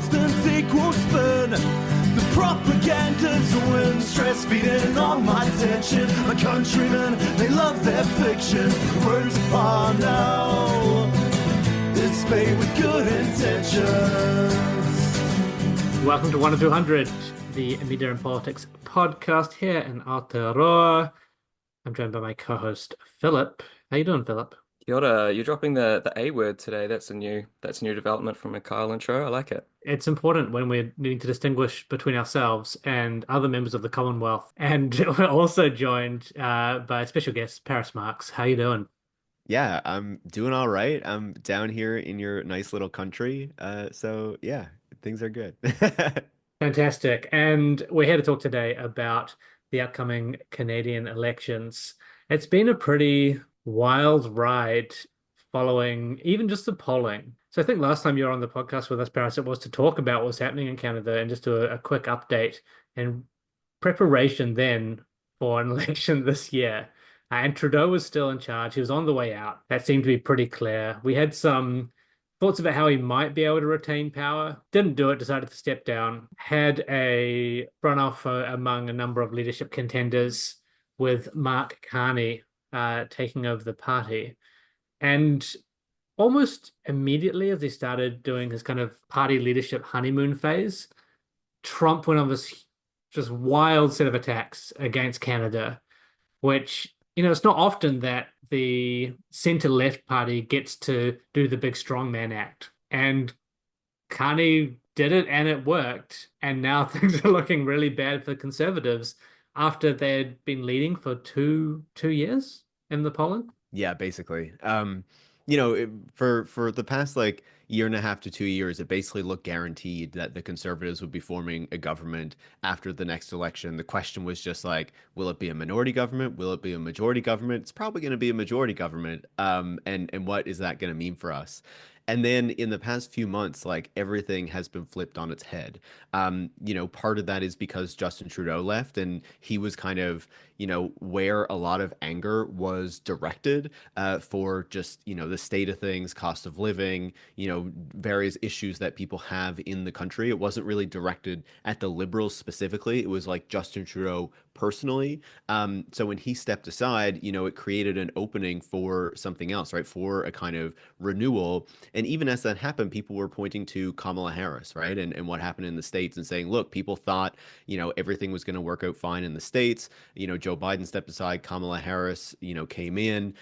substance equals spin. The propaganda's a win, stress feeding on my tension. My countrymen, they love their fiction. Words are now, it's made with good intentions. Welcome to 1 of 200, the Media and Politics podcast here in Aotearoa. I'm joined by my co-host Philip. How you doing, Philip? Kia ora. You're dropping the A word today. That's a new development from a Kyle intro. I like it. It's important when we're needing to distinguish between ourselves and other members of the Commonwealth. And we're also joined by a special guest, Paris Marx. How you doing? Yeah, I'm doing all right. I'm down here in your nice little country. So yeah, things are good. Fantastic. And we're here to talk today about the upcoming Canadian elections. It's been a pretty wild ride following even just the polling. So I think last time you were on the podcast with us, Paris, it was to talk about what's happening in Canada and just do a quick update and preparation then for an election this year. And Trudeau was still in charge. He was on the way out. That seemed to be pretty clear. We had some thoughts about how he might be able to retain power. Didn't do it, decided to step down. Had a runoff among a number of leadership contenders with Mark Carney taking over the party. And almost immediately as he started doing his kind of party leadership honeymoon phase, Trump went on this just wild set of attacks against Canada, which, you know, it's not often that the center-left party gets to do the big strongman act. And Carney did it and it worked. And now things are looking really bad for the Conservatives after they'd been leading for two years in the polling. Yeah, basically. For the past like year and a half to 2 years, it basically looked guaranteed that the Conservatives would be forming a government after the next election. The question was just like, will it be a minority government? Will it be a majority government? It's probably going to be a majority government. And what is that going to mean for us? And then in the past few months, like everything has been flipped on its head. Part of that is because Justin Trudeau left and he was kind of, where a lot of anger was directed for just, the state of things, cost of living, various issues that people have in the country. It wasn't really directed at the Liberals specifically. It was like Justin Trudeau personally. So when he stepped aside, it created an opening for something else, right? For a kind of renewal. And even as that happened, people were pointing to Kamala Harris, right? And what happened in the States and saying, look, people thought, everything was going to work out fine in the States. Joe Biden stepped aside, Kamala Harris, came in.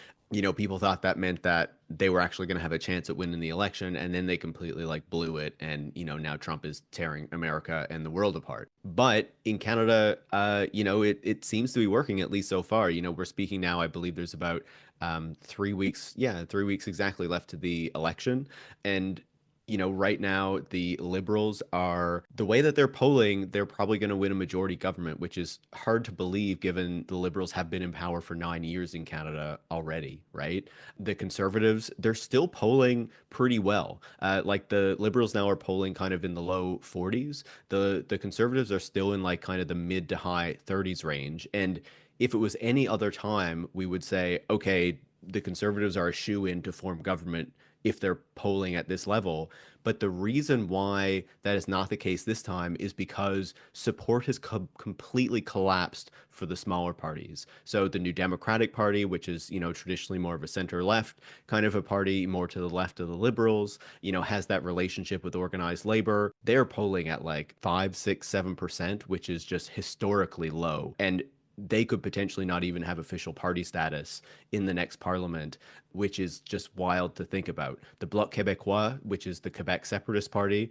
People thought that meant that they were actually going to have a chance at winning the election, and then they completely like blew it. And, now Trump is tearing America and the world apart. But in Canada, it seems to be working, at least so far. We're speaking now, I believe there's about 3 weeks. Yeah, 3 weeks exactly left to the election. And right now, the Liberals are, the way that they're polling, they're probably going to win a majority government, which is hard to believe given the Liberals have been in power for 9 years in Canada already, right? The Conservatives, they're still polling pretty well. Like the Liberals now are polling kind of in the low 40s. The Conservatives are still in like kind of the mid to high 30s range. And if it was any other time, we would say, okay, the Conservatives are a shoe-in to form government if they're polling at this level. But the reason why that is not the case this time is because support has completely collapsed for the smaller parties. So the New Democratic Party, which is, traditionally more of a center-left kind of a party, more to the left of the Liberals, has that relationship with organized labor. They're polling at like 5, 6, 7%, which is just historically low. And they could potentially not even have official party status in the next parliament, which is just wild to think about. The Bloc Québécois, which is the Quebec Separatist Party,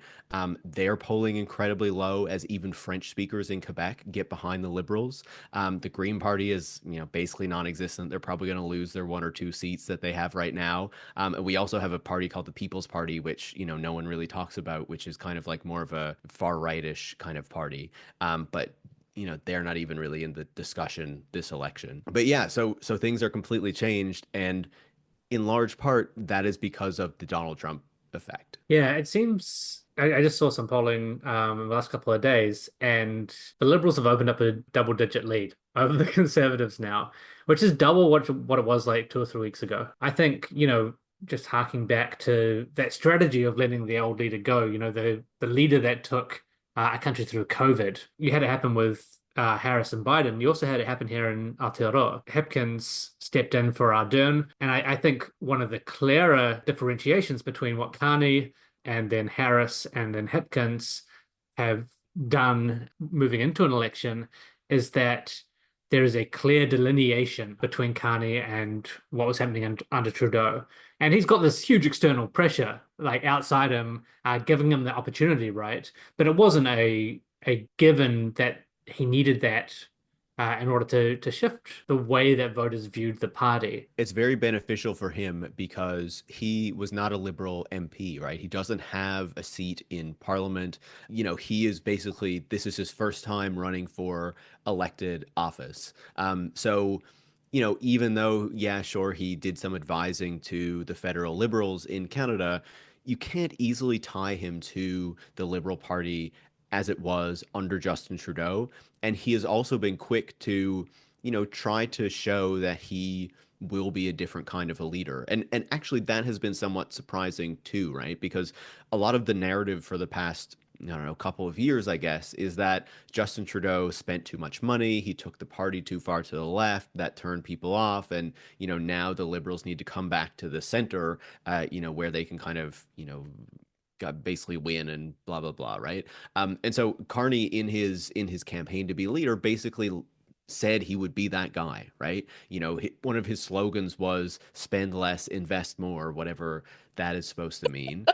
they're polling incredibly low as even French speakers in Quebec get behind the Liberals. The Green Party is, basically non-existent. They're probably going to lose their 1 or 2 seats that they have right now. And we also have a party called the People's Party, which, no one really talks about, which is kind of like more of a far right-ish kind of party. But they're not even really in the discussion this election. But yeah, so things are completely changed. And in large part, that is because of the Donald Trump effect. Yeah, it seems I just saw some polling in the last couple of days, and the Liberals have opened up a double-digit lead over the Conservatives now, which is double what it was like 2 or 3 weeks ago. I think, just harking back to that strategy of letting the old leader go, the leader that took a country through COVID. You had it happen with Harris and Biden. You also had it happen here in Aotearoa. Hipkins stepped in for Ardern, and I think one of the clearer differentiations between what Carney and then Harris and then Hipkins have done moving into an election is that there is a clear delineation between Carney and what was happening under Trudeau. And he's got this huge external pressure, like outside him, giving him the opportunity, right? But it wasn't a given that he needed that in order to shift the way that voters viewed the party. It's very beneficial for him because he was not a Liberal MP, right? He doesn't have a seat in Parliament. He is basically, this is his first time running for elected office. Even though, yeah, sure, he did some advising to the federal Liberals in Canada, you can't easily tie him to the Liberal Party as it was under Justin Trudeau. And he has also been quick to, try to show that he will be a different kind of a leader. And actually that has been somewhat surprising too, right? Because a lot of the narrative for the past, I don't know, couple of years, I guess, is that Justin Trudeau spent too much money. He took the party too far to the left. That turned people off. And, now the Liberals need to come back to the center, where they can kind of, basically win and blah blah blah, right? And so Carney in his campaign to be leader basically said he would be that guy, right? One of his slogans was "spend less, invest more," whatever that is supposed to mean.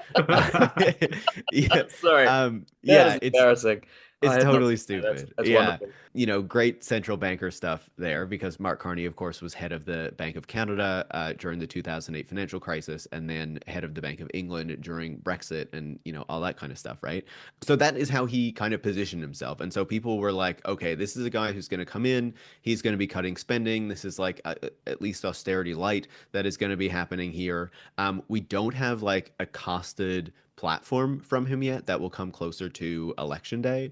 Yeah, Sorry, that is yeah, embarrassing. I it's had not totally seen that. stupid. That's Yeah. wonderful. Great central banker stuff there because Mark Carney, of course, was head of the Bank of Canada during the 2008 financial crisis and then head of the Bank of England during Brexit and, all that kind of stuff, right? So that is how he kind of positioned himself. And so people were like, okay, this is a guy who's going to come in. He's going to be cutting spending. This is like at least austerity light that is going to be happening here. We don't have like a costed platform from him yet that will come closer to election day.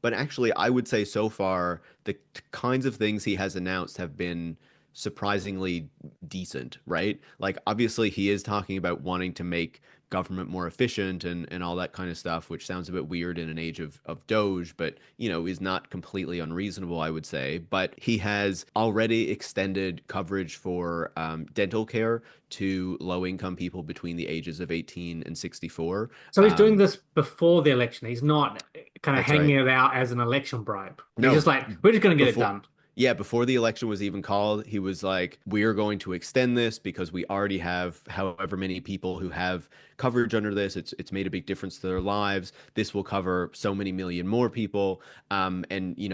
But actually, I would say so far, the kinds of things he has announced have been surprisingly decent, right? Like, obviously, he is talking about wanting to make government more efficient and all that kind of stuff, which sounds a bit weird in an age of Doge, but, is not completely unreasonable, I would say. But he has already extended coverage for dental care to low-income people between the ages of 18 and 64. So he's doing this before the election. He's not kind of That's right. hanging it out as an election bribe. He's No, just like, we're just going to get it before, done. yeah, before the election was even called, he was like, we are going to extend this because we already have however many people who have coverage under this. It's made a big difference to their lives. This will cover so many million more people. And,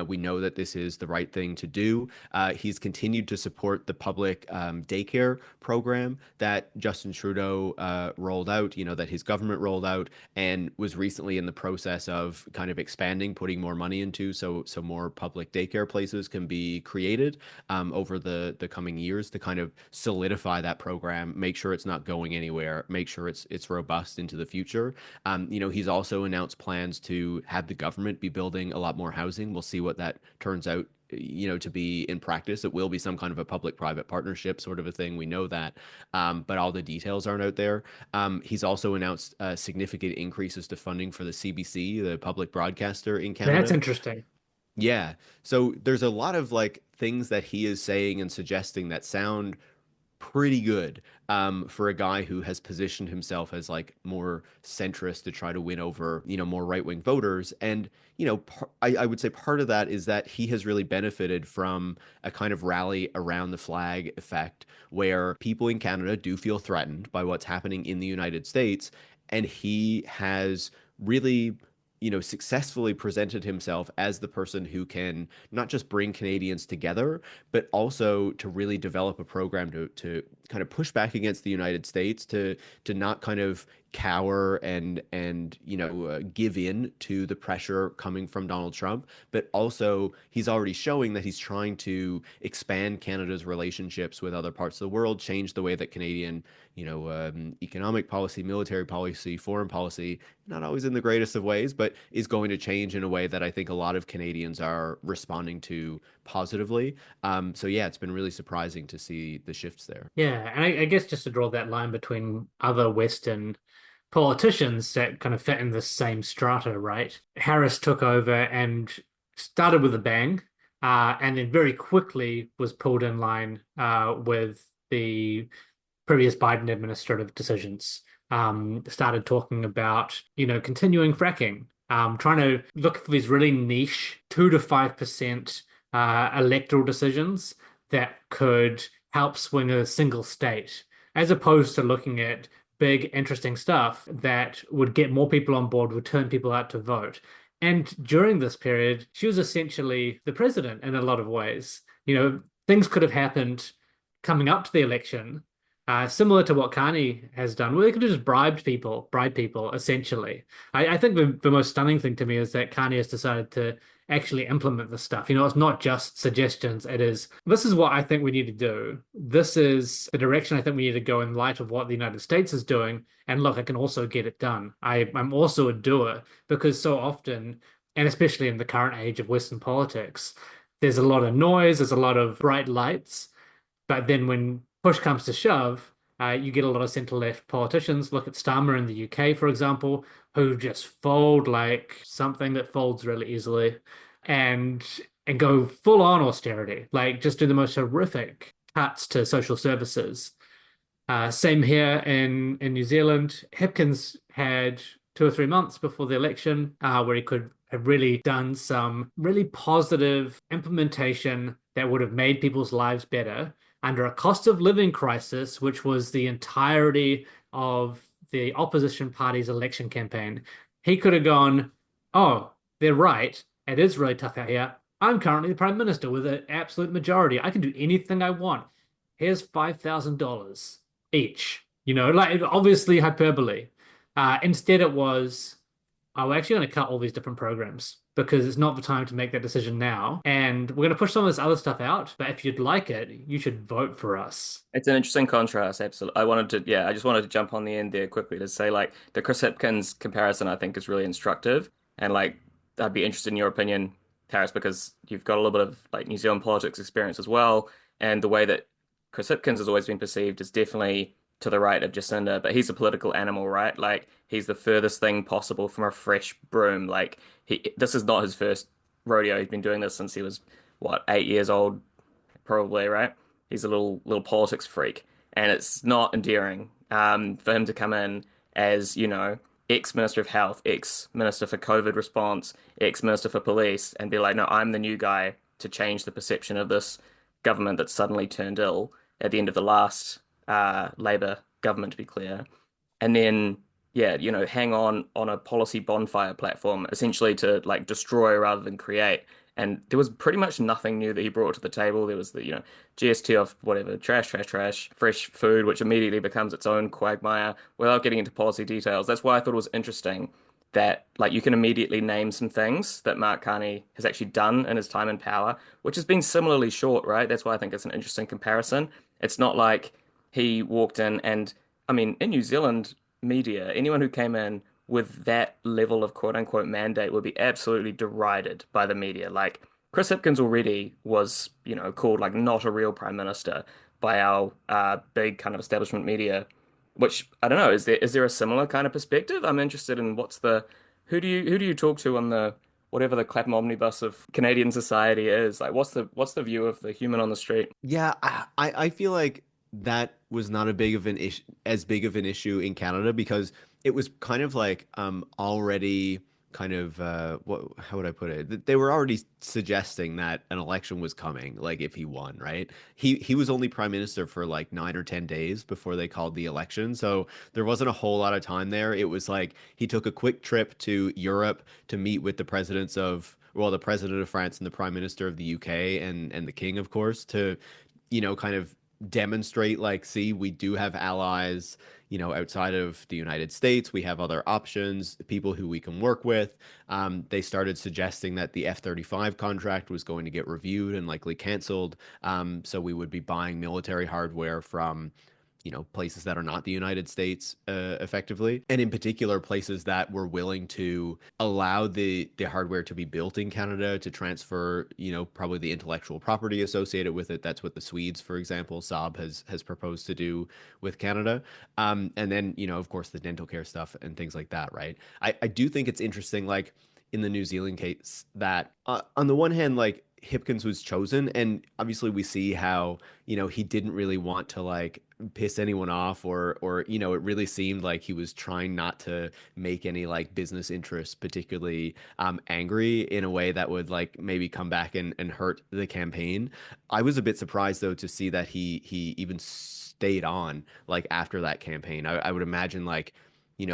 we know that this is the right thing to do. He's continued to support the public daycare program that Justin Trudeau rolled out, that his government rolled out and was recently in the process of kind of expanding, putting more money into so more public daycare places can be created over the coming years to kind of solidify that program, make sure it's not going anywhere, make sure it's robust into the future. He's also announced plans to have the government be building a lot more housing. We'll see what that turns out to be in practice. It will be some kind of a public-private partnership sort of a thing. We know that, but all the details aren't out there. He's also announced significant increases to funding for the CBC, the public broadcaster in Canada. That's interesting. Yeah. So there's a lot of like things that he is saying and suggesting that sound pretty good for a guy who has positioned himself as like more centrist to try to win over, more right-wing voters. And, I would say part of that is that he has really benefited from a kind of rally around the flag effect where people in Canada do feel threatened by what's happening in the United States. And he has really successfully presented himself as the person who can not just bring Canadians together, but also to really develop a program to kind of push back against the United States, to not kind of cower and give in to the pressure coming from Donald Trump, but also he's already showing that he's trying to expand Canada's relationships with other parts of the world, change the way that Canadian economic policy, military policy, foreign policy, not always in the greatest of ways, but is going to change in a way that I think a lot of Canadians are responding to positively. So yeah, it's been really surprising to see the shifts there. Yeah, and I guess just to draw that line between other Western politicians that kind of fit in the same strata, right? Harris took over and started with a bang, and then very quickly was pulled in line with the previous Biden administrative decisions. Started talking about, continuing fracking, trying to look for these really niche 2 to 5% electoral decisions that could help swing a single state, as opposed to looking at big, interesting stuff that would get more people on board, would turn people out to vote. And during this period, she was essentially the president in a lot of ways. Things could have happened coming up to the election, similar to what Carney has done, where they could have just bribe people, essentially. I think the most stunning thing to me is that Carney has decided to actually implement this stuff. It's not just suggestions. This is what I think we need to do. This is the direction I think we need to go in light of what the United States is doing. And look, I can also get it done. I'm also a doer, because so often, and especially in the current age of Western politics, there's a lot of noise, there's a lot of bright lights, but then when push comes to shove, you get a lot of center-left politicians. Look at Starmer in the UK, for example, who just fold like something that folds really easily, and go full on austerity, like just do the most horrific cuts to social services. Same here in New Zealand. Hipkins had 2 or 3 months before the election where he could have really done some really positive implementation that would have made people's lives better under a cost of living crisis, which was the entirety of the opposition party's election campaign. He could have gone, oh, they're right. It is really tough out here. I'm currently the prime minister with an absolute majority. I can do anything I want. Here's $5,000 each. Like obviously hyperbole. Instead, it was, oh, we're actually going to cut all these different programs because it's not the time to make that decision now. And we're going to push some of this other stuff out. But if you'd like it, you should vote for us. It's an interesting contrast, absolutely. I just wanted to jump on the end there quickly to say, like, the Chris Hipkins comparison, I think, is really instructive. And, like, I'd be interested in your opinion, Paris, because you've got a little bit of, like, New Zealand politics experience as well. And the way that Chris Hipkins has always been perceived is definitely to the right of Jacinda, but he's a political animal, right? Like, he's the furthest thing possible from a fresh broom. Like, this is not his first rodeo. He's been doing this since he was, what, 8 years old, probably, right? He's a little politics freak, and it's not endearing for him to come in as, ex-Minister of Health, ex-Minister for COVID response, ex-Minister for Police, and be like, no, I'm the new guy to change the perception of this government that suddenly turned ill at the end of the last Labour government, to be clear. And then, yeah, hang on a policy bonfire platform, essentially to like destroy rather than create. And there was pretty much nothing new that he brought to the table. There was the, GST off whatever, trash, fresh food, which immediately becomes its own quagmire without getting into policy details. That's why I thought it was interesting that like you can immediately name some things that Mark Carney has actually done in his time in power, which has been similarly short, right? That's why I think it's an interesting comparison. It's not like he walked in and, I mean, in New Zealand media, anyone who came in with that level of quote unquote mandate would be absolutely derided by the media. Like Chris Hipkins already was, called like not a real prime minister by our big kind of establishment media, which I don't know, is there a similar kind of perspective? I'm interested in who do you talk to on the whatever the Clapham omnibus of Canadian society is? Like what's the view of the human on the street? Yeah, I feel like that was not a big of an issue, as big of an issue in Canada, because it was kind of like already kind of how would I put it? They were already suggesting that an election was coming, like if he won, right? He was only prime minister for like 9 or 10 days before they called the election, so there wasn't a whole lot of time there. It was like he took a quick trip to Europe to meet with the the president of France and the prime minister of the UK and the king, of course, to kind of demonstrate like, see, we do have allies, outside of the United States. We have other options, people who we can work with. They started suggesting that the F-35 contract was going to get reviewed and likely canceled. So we would be buying military hardware from places that are not the United States, effectively, and in particular places that were willing to allow the hardware to be built in Canada, to transfer probably the intellectual property associated with it. That's what the Swedes, for example, Saab has proposed to do with Canada. And then of course the dental care stuff and things like that, right? I do think it's interesting, like in the New Zealand case, that on the one hand, like Hipkins was chosen, and obviously we see how he didn't really want to like piss anyone off, or it really seemed like he was trying not to make any like business interests particularly angry in a way that would like maybe come back and hurt the campaign. I was a bit surprised though to see that he even stayed on like after that campaign. I would imagine like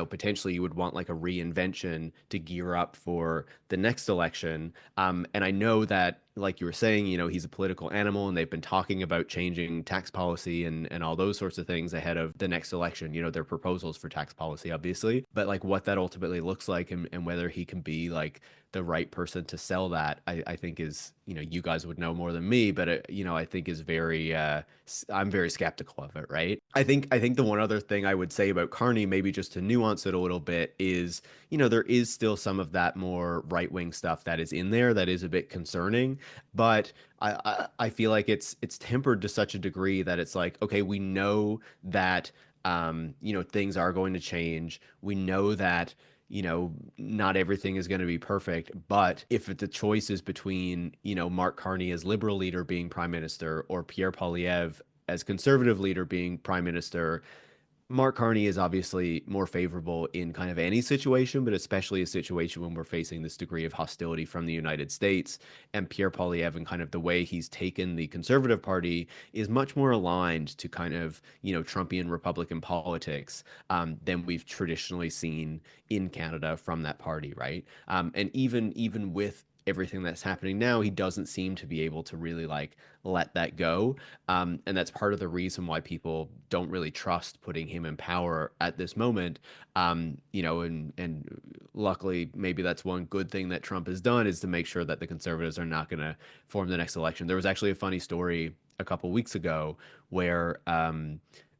potentially you would want like a reinvention to gear up for the next election. And I know that, like you were saying, he's a political animal, and they've been talking about changing tax policy and all those sorts of things ahead of the next election, their proposals for tax policy, obviously. But like what that ultimately looks like, and whether he can be like the right person to sell that, I think is, you guys would know more than me, but I think is very, I'm very skeptical of it, right? I think the one other thing I would say about Carney, maybe just to nuance it a little bit, is, there is still some of that more right-wing stuff that is in there that is a bit concerning, but I feel like it's tempered to such a degree that it's like, okay, we know that things are going to change. We know that not everything is going to be perfect, but if the choice is between, Mark Carney as Liberal leader being prime minister, or Pierre Poilievre as Conservative leader being prime minister, Mark Carney is obviously more favorable in kind of any situation, but especially a situation when we're facing this degree of hostility from the United States. And Pierre Poilievre, and kind of the way he's taken the Conservative Party, is much more aligned to kind of, Trumpian Republican politics than we've traditionally seen in Canada from that party, right? And even with everything that's happening now, he doesn't seem to be able to really like let that go. And that's part of the reason why people don't really trust putting him in power at this moment. And luckily, maybe that's one good thing that Trump has done, is to make sure that the Conservatives are not going to form the next election. There was actually a funny story a couple weeks ago where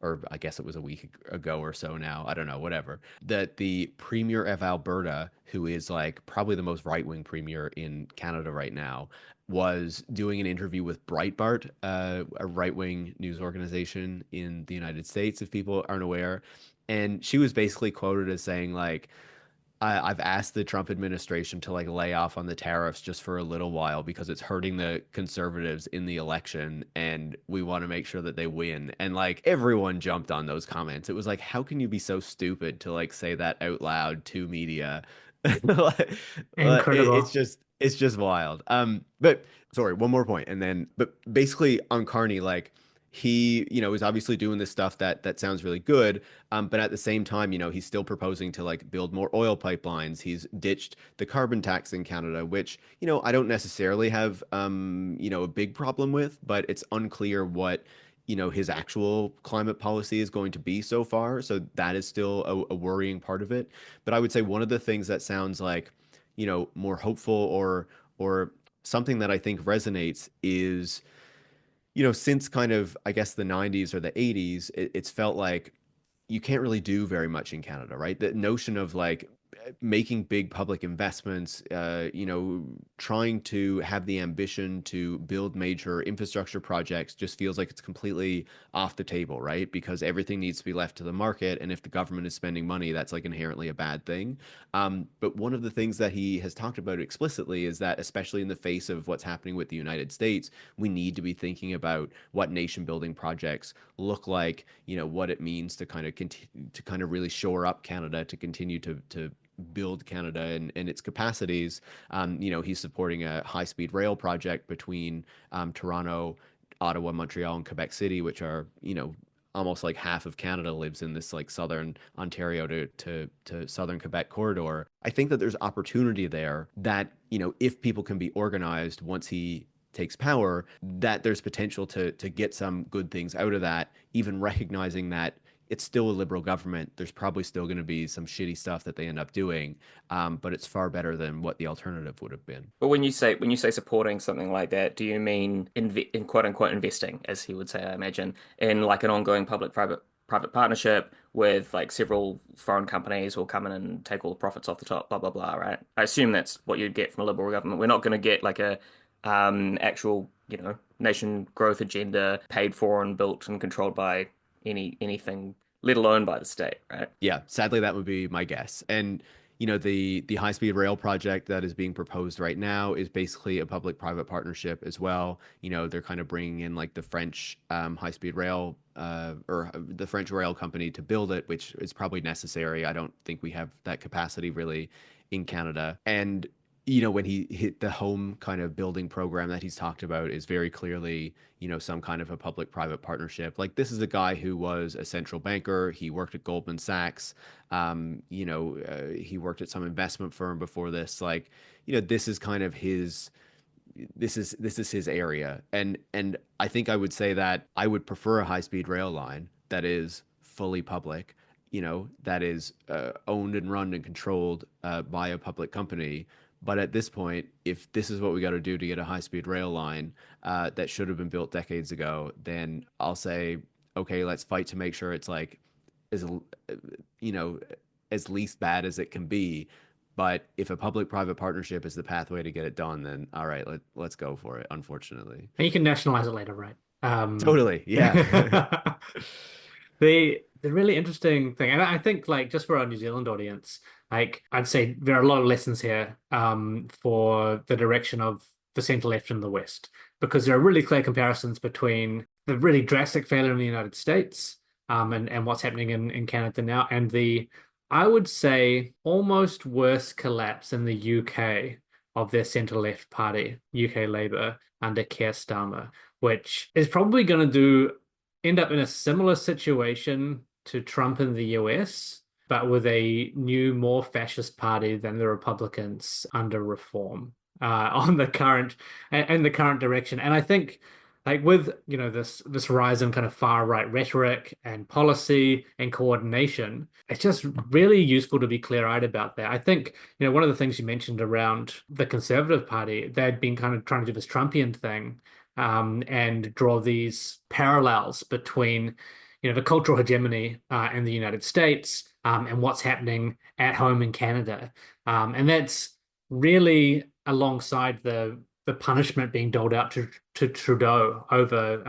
or I guess it was a week ago or so now, I don't know, whatever, that the premier of Alberta, who is like probably the most right-wing premier in Canada right now, was doing an interview with Breitbart, a right-wing news organization in the United States, if people aren't aware. And she was basically quoted as saying like, I've asked the Trump administration to like lay off on the tariffs just for a little while because it's hurting the conservatives in the election, and we want to make sure that they win. And like everyone jumped on those comments. It was like, how can you be so stupid to like say that out loud to media? Like, Incredible. it's just wild. But sorry, one more point, and then but basically on Carney, like he, is obviously doing this stuff that sounds really good. But at the same time, he's still proposing to like build more oil pipelines. He's ditched the carbon tax in Canada, which, I don't necessarily have, a big problem with, but it's unclear what, his actual climate policy is going to be so far. So that is still a worrying part of it. But I would say one of the things that sounds like, more hopeful, or something that I think resonates is, since kind of, I guess, the 90s or the 80s, it's felt like you can't really do very much in Canada, right? The notion of like making big public investments, trying to have the ambition to build major infrastructure projects just feels like it's completely off the table, right? Because everything needs to be left to the market. And if the government is spending money, that's like inherently a bad thing. But one of the things that he has talked about explicitly is that, especially in the face of what's happening with the United States, we need to be thinking about what nation building projects look like, what it means to kind of continue to kind of really shore up Canada, to continue to build Canada and its capacities. He's supporting a high-speed rail project between Toronto, Ottawa, Montreal, and Quebec City, which are, almost like half of Canada lives in this like southern Ontario to southern Quebec corridor. I think that there's opportunity there that, if people can be organized once he takes power, that there's potential to get some good things out of that, even recognizing that it's still a liberal government. There's probably still going to be some shitty stuff that they end up doing, but it's far better than what the alternative would have been. But when you say supporting something like that, do you mean in quote unquote investing, as he would say, I imagine, in like an ongoing public-private partnership with like several foreign companies will come in and take all the profits off the top, blah blah blah, right? I assume that's what you'd get from a liberal government. We're not going to get like a actual, nation growth agenda paid for and built and controlled by anything, let alone by the state, right? Yeah, sadly, that would be my guess. And the high-speed rail project that is being proposed right now is basically a public-private partnership as well. They're kind of bringing in like the French high-speed rail or the French rail company to build it, which is probably necessary. I don't think we have that capacity really in Canada. And when he hit the home kind of building program that he's talked about is very clearly, some kind of a public-private partnership. Like this is a guy who was a central banker. He worked at Goldman Sachs. He worked at some investment firm before this. Like, this is kind of this is his area. And I think I would say that I would prefer a high-speed rail line that is fully public, that is owned and run and controlled by a public company. But at this point, if this is what we got to do to get a high-speed rail line that should have been built decades ago, then I'll say, okay, let's fight to make sure it's like as as least bad as it can be. But if a public-private partnership is the pathway to get it done, then all right, let's go for it. Unfortunately, And you can nationalize it later, right? totally, yeah. The really interesting thing, and I think like just for our New Zealand audience, like I'd say there are a lot of lessons here for the direction of the centre left and the West, because there are really clear comparisons between the really drastic failure in the United States and what's happening in Canada now, and the, I would say, almost worse collapse in the UK of their centre left party, UK Labour, under Keir Starmer, which is probably going to end up in a similar situation to Trump in the US, but with a new, more fascist party than the Republicans under Reform on the current and the current direction. And I think, like with this rise in kind of far right rhetoric and policy and coordination, it's just really useful to be clear-eyed about that. I think one of the things you mentioned around the Conservative Party, they'd been kind of trying to do this Trumpian thing and draw these parallels between the cultural hegemony in the United States and what's happening at home in Canada. And that's really alongside the punishment being doled out to Trudeau over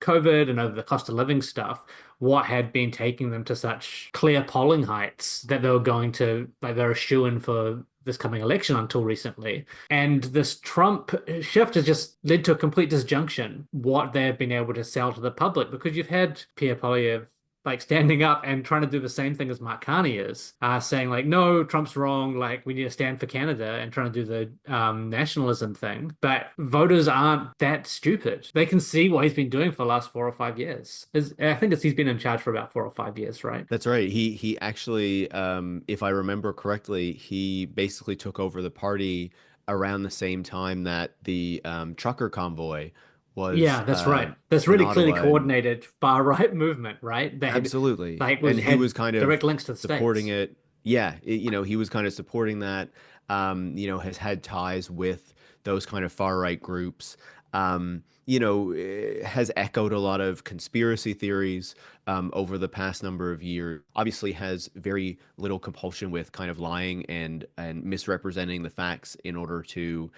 COVID and over the cost of living stuff, what had been taking them to such clear polling heights that they were going to, like, they're a shoo-in for this coming election until recently. And this Trump shift has just led to a complete disjunction what they've been able to sell to the public, because you've had Pierre Poilievre like standing up and trying to do the same thing as Mark Carney is, saying like, no, Trump's wrong, like we need to stand for Canada, and trying to do the nationalism thing. But voters aren't that stupid. They can see what he's been doing for the last 4 or 5 years. I think he's been in charge for about 4 or 5 years, right? That's right. He actually, if I remember correctly, he basically took over the party around the same time that the trucker convoy was Yeah, that's right. That's really clearly Ottawa. Coordinated far right movement, right? They had, Absolutely. like, And he was kind of direct links to the supporting States. it. Yeah, he was kind of supporting that. Has had ties with those kind of far right groups. Has echoed a lot of conspiracy theories over the past number of years. Obviously has very little compulsion with kind of lying and misrepresenting the facts in order to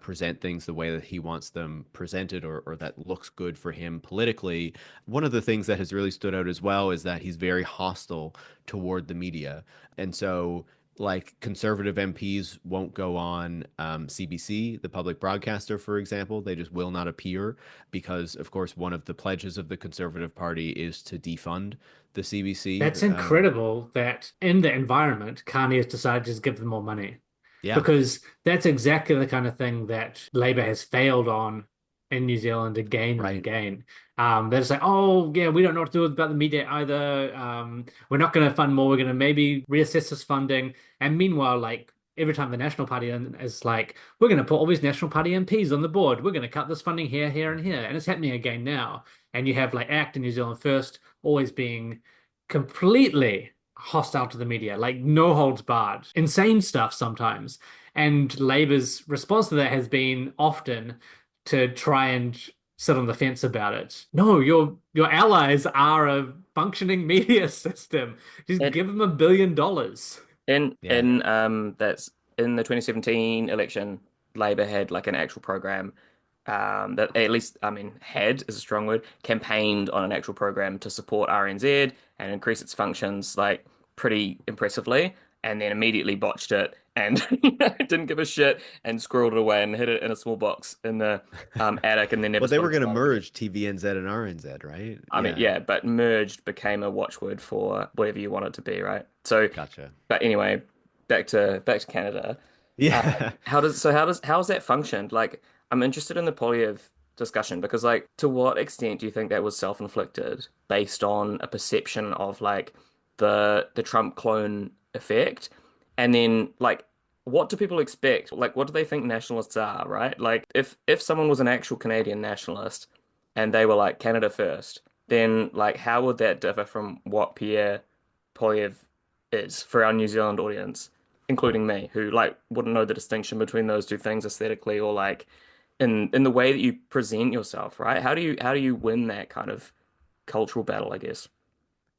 present things the way that he wants them presented, or that looks good for him politically. One of the things that has really stood out as well is that he's very hostile toward the media. And so, like, conservative MPs won't go on CBC, the public broadcaster, for example. They just will not appear because, of course, one of the pledges of the Conservative Party is to defund the CBC. That's incredible that in the environment, Carney has decided to just give them more money. Yeah. Because that's exactly the kind of thing that Labour has failed on in New Zealand again and Right. again. They're just like, oh, yeah, we don't know what to do about the media either. We're not going to fund more. We're going to maybe reassess this funding. And meanwhile, like, every time the National Party is like, we're going to put all these National Party MPs on the board. We're going to cut this funding here, here, and here. And it's happening again now. And you have like ACT and New Zealand First always being completely hostile to the media, like no holds barred, insane stuff sometimes. And Labour's response to that has been often to try and sit on the fence about it. No, your allies are a functioning media system. Just And give them $1 billion. Yeah. that's in the 2017 election, Labour had like an actual program that at least, I mean, had is a strong word, campaigned on an actual program to support RNZ and increase its functions like pretty impressively, and then immediately botched it and didn't give a shit and squirreled it away and hid it in a small box in the attic and then never Well, they were spoke going to about it again. merge TVNZ and RNZ, right? I mean, Yeah. yeah, but merged became a watchword for whatever you want it to be, right? So, Gotcha. but anyway, back to Canada. Yeah. How has that functioned? Like, I'm interested in the Polyev discussion because, like, to what extent do you think that was self-inflicted based on a perception of like the Trump clone effect? And then, like, what do people expect? Like, what do they think nationalists are, right? Like, if someone was an actual Canadian nationalist and they were like Canada first, then like, how would that differ from what Pierre Poilievre is for our New Zealand audience? Including me, who like wouldn't know the distinction between those two things aesthetically or like in the way that you present yourself, right? How do you win that kind of cultural battle, I guess?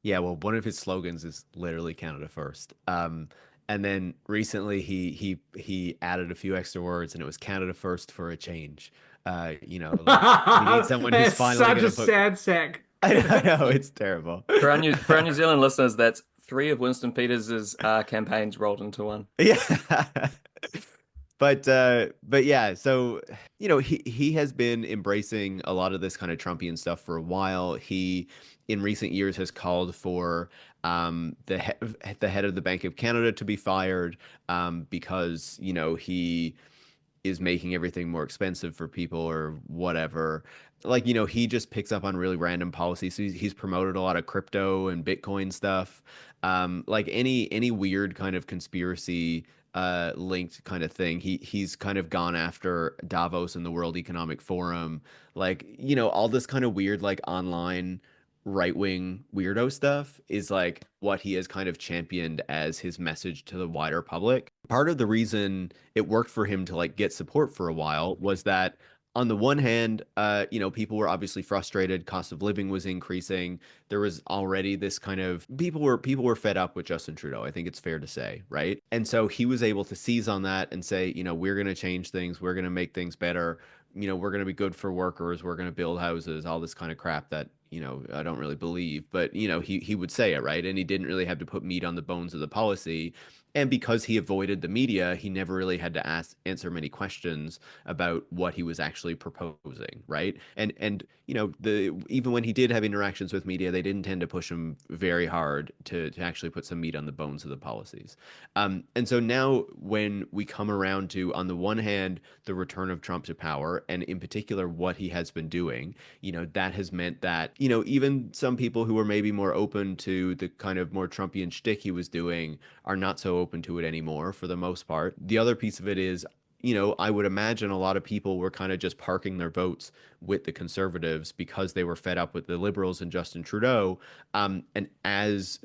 Yeah, well, one of his slogans is literally Canada first. And then recently he added a few extra words and it was Canada first for a change. Like we need someone who's That's finally such a gonna put sad sack. I know it's terrible. For our New Zealand listeners, that's three of Winston Peters's campaigns rolled into one. Yeah. But yeah, so he has been embracing a lot of this kind of Trumpian stuff for a while. He in recent years has called for the head of the Bank of Canada to be fired because he is making everything more expensive for people or whatever. Like, he just picks up on really random policies. So he's promoted a lot of crypto and Bitcoin stuff. Like any weird kind of conspiracy linked kind of thing. He's kind of gone after Davos and the World Economic Forum. Like, all this kind of weird like online right-wing weirdo stuff is like what he has kind of championed as his message to the wider public. Part of the reason it worked for him to like get support for a while was that on the one hand, people were obviously frustrated. Cost of living was increasing. There was already this kind of people were fed up with Justin Trudeau. I think it's fair to say, right? And so he was able to seize on that and say, we're going to change things. We're going to make things better. We're going to be good for workers. We're going to build houses, all this kind of crap that, I don't really believe, but he would say it, right? And he didn't really have to put meat on the bones of the policy. And because he avoided the media, he never really had to answer many questions about what he was actually proposing, right? And the even when he did have interactions with media, they didn't tend to push him very hard to actually put some meat on the bones of the policies. And so now when we come around to, on the one hand, the return of Trump to power, and in particular what he has been doing, that has meant that, even some people who were maybe more open to the kind of more Trumpian shtick he was doing are not so open to it anymore for the most part. The other piece of it is, I would imagine a lot of people were kind of just parking their votes with the conservatives because they were fed up with the liberals and Justin Trudeau. And as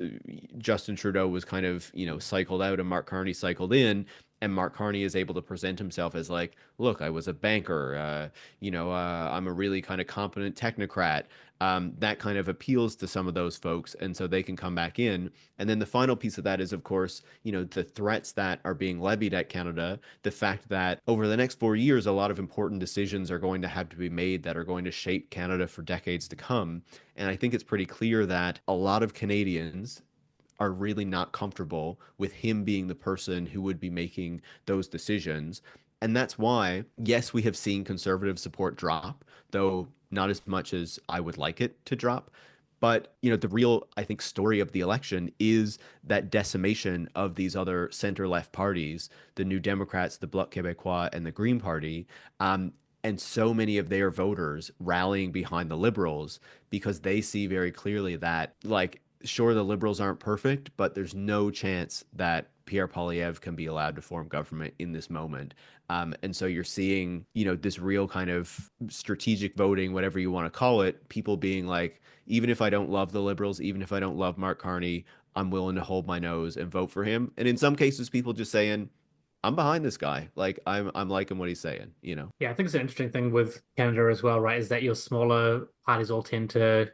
Justin Trudeau was kind of, cycled out and Mark Carney cycled in, and Mark Carney is able to present himself as like, look, I was a banker, I'm a really kind of competent technocrat. That kind of appeals to some of those folks, and so they can come back in. And then the final piece of that is, of course, the threats that are being levied at Canada, the fact that over the next 4 years, a lot of important decisions are going to have to be made that are going to shape Canada for decades to come. And I think it's pretty clear that a lot of Canadians are really not comfortable with him being the person who would be making those decisions. And that's why, yes, we have seen conservative support drop, though not as much as I would like it to drop. But, the real, I think, story of the election is that decimation of these other center-left parties, the New Democrats, the Bloc Québécois, and the Green Party, and so many of their voters rallying behind the Liberals because they see very clearly that, like, sure, the Liberals aren't perfect, but there's no chance that Pierre Poilievre can be allowed to form government in this moment. And so you're seeing, this real kind of strategic voting, whatever you want to call it, people being like, even if I don't love the Liberals, even if I don't love Mark Carney, I'm willing to hold my nose and vote for him. And in some cases, people just saying, I'm behind this guy. Like I'm liking what he's saying. Yeah, I think it's an interesting thing with Canada as well, right? Is that your smaller parties all tend to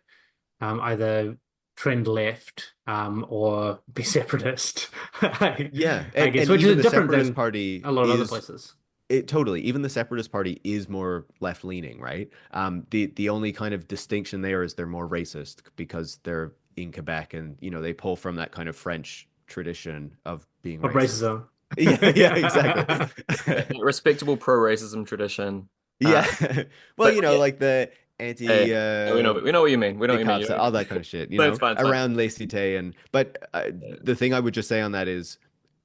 either trend left or be separatist, Yeah, I and, guess, and which even is the different Separatist than Party a lot of other is places. it totally. Even the Separatist Party is more left leaning, right? The only kind of distinction there is they're more racist because they're in Quebec, and they pull from that kind of French tradition of being Of racist. racism. Yeah, yeah, exactly. A respectable pro-racism tradition. Yeah. Well, But yeah, like the hey, anti we know what you mean. We know what you mean. cops, all that kind of shit, But it's fine. It's fine. around Lacey Tay but the thing I would just say on that is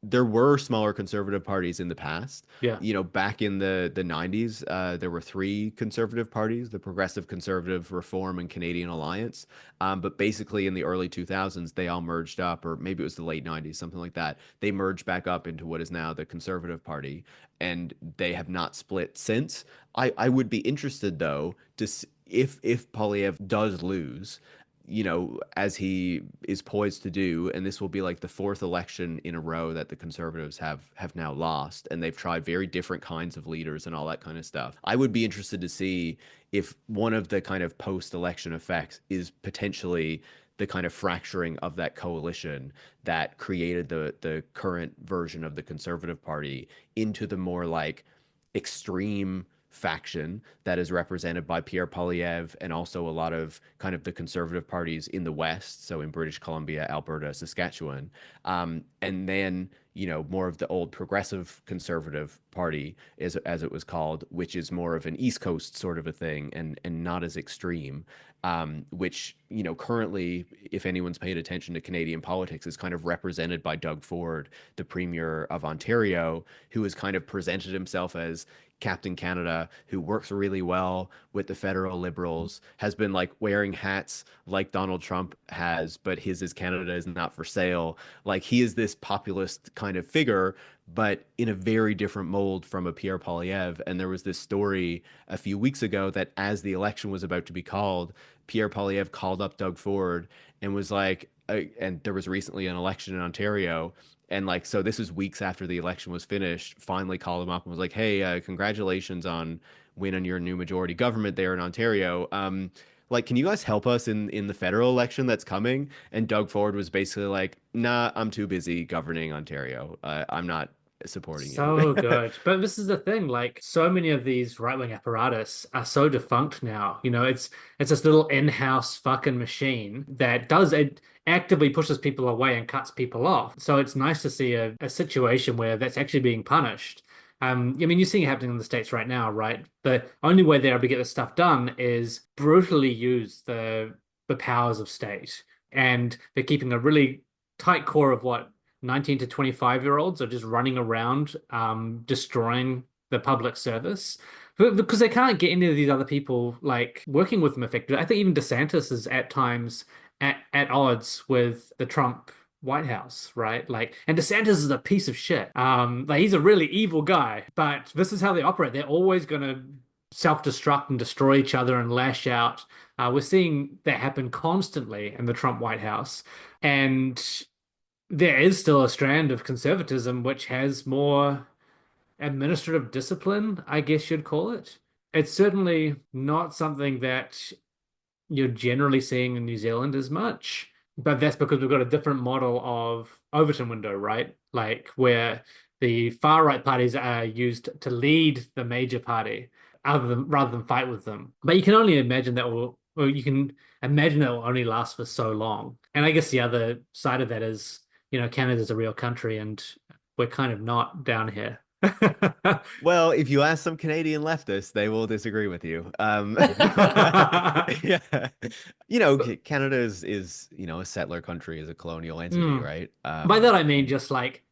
there were smaller conservative parties in the past. Yeah. Back in the 90s, there were three conservative parties, the Progressive Conservative, Reform, and Canadian Alliance. But basically in the early 2000s, they all merged up, or maybe it was the late 90s, something like that. They merged back up into what is now the Conservative Party, and they have not split since. I would be interested though if Polyev does lose, as he is poised to do, and this will be like the fourth election in a row that the Conservatives have now lost, and they've tried very different kinds of leaders and all that kind of stuff. I would be interested to see if one of the kind of post-election effects is potentially the kind of fracturing of that coalition that created the current version of the Conservative Party into the more like extreme faction that is represented by Pierre Poilievre and also a lot of kind of the conservative parties in the West, so in British Columbia, Alberta, Saskatchewan, and then more of the old progressive conservative party, as it was called, which is more of an East Coast sort of a thing and not as extreme. Which currently, if anyone's paid attention to Canadian politics, is kind of represented by Doug Ford, the Premier of Ontario, who has kind of presented himself as Captain Canada, who works really well with the federal Liberals, has been like wearing hats like Donald Trump has, but his is Canada is not for sale. Like he is this populist kind of figure, but in a very different mold from a Pierre Poilievre. And there was this story a few weeks ago that as the election was about to be called, Pierre Poilievre called up Doug Ford and was like, and there was recently an election in Ontario. And like, so this is weeks after the election was finished, finally called him up and was like, hey, congratulations on winning your new majority government there in Ontario. Like, can you guys help us in the federal election that's coming? And Doug Ford was basically like, nah, I'm too busy governing Ontario. I'm not supporting you. So good. But this is the thing, like so many of these right-wing apparatus are so defunct now. It's this little in-house fucking machine that does it actively pushes people away and cuts people off. So it's nice to see a situation where that's actually being punished. I mean, you're seeing it happening in the States right now, right? The only way they're able to get this stuff done is brutally use the powers of state. And they're keeping a really tight core of what 19 to 25-year-olds are just running around destroying the public service because they can't get any of these other people like working with them effectively. I think even DeSantis is at times at odds with the Trump White House, right? Like, and DeSantis is a piece of shit. Like he's a really evil guy, but this is how they operate. They're always going to self-destruct and destroy each other and lash out. We're seeing that happen constantly in the Trump White House. And there is still a strand of conservatism which has more administrative discipline, I guess you'd call it. It's certainly not something that you're generally seeing in New Zealand as much, but that's because we've got a different model of Overton window, right? Like where the far right parties are used to lead the major party rather than fight with them. But you can only imagine that will, or you can imagine that will only last for so long. And I guess the other side of that is, Canada's a real country and we're kind of not down here. Well, if you ask some Canadian leftists, they will disagree with you. Yeah. Canada is a settler country, is a colonial entity, Mm. right? By that I mean just like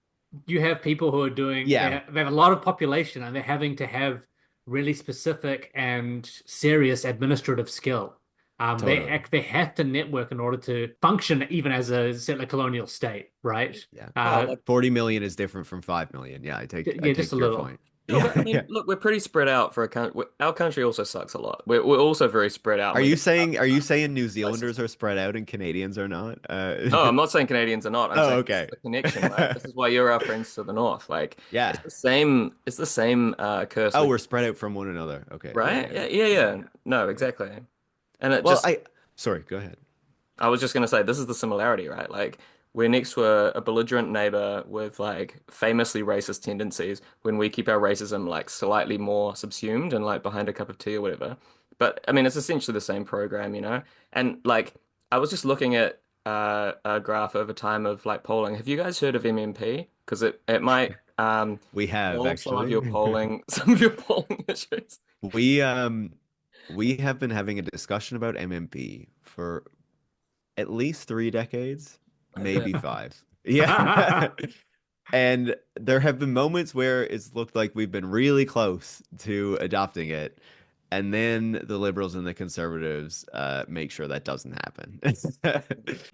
you have people who are doing Yeah. they have a lot of population and they're having to have really specific and serious administrative skill. Totally. They have to network in order to function even as a settler colonial state, right? Yeah. Oh, Uh, 40 million is different from 5 million. Yeah, I yeah, just a take your little. point. no, Yeah, but I yeah. mean, look, we're pretty spread out for a country. Our country also sucks a lot. We're also very spread out, and we don't have Are you saying New places. Zealanders are spread out and Canadians are not? No, I'm not saying Canadians are not. I'm Oh, saying this is okay. the connection, right? This is why you're our friends to the north. Like it's Yeah. the same. It's the same curse Oh, we, we're spread out from one another. Okay. Yeah, right? yeah, Yeah, yeah. yeah, Yeah. yeah. No, Yeah. exactly. And it Well, just, sorry, go ahead. I was just gonna say, this is the similarity, right? Like we're next to a belligerent neighbor with like famously racist tendencies when we keep our racism like slightly more subsumed and like behind a cup of tea or whatever. But I mean, it's essentially the same program, you know? And like, I was just looking at a graph over time of like polling. Have you guys heard of MMP? Because it might We have solve actually. some of your polling issues. We we have been having a discussion about MMP for at least 3 decades, I bet. maybe five. Yeah. And there have been moments where it's looked like we've been really close to adopting it. And then the liberals and the conservatives make sure that doesn't happen.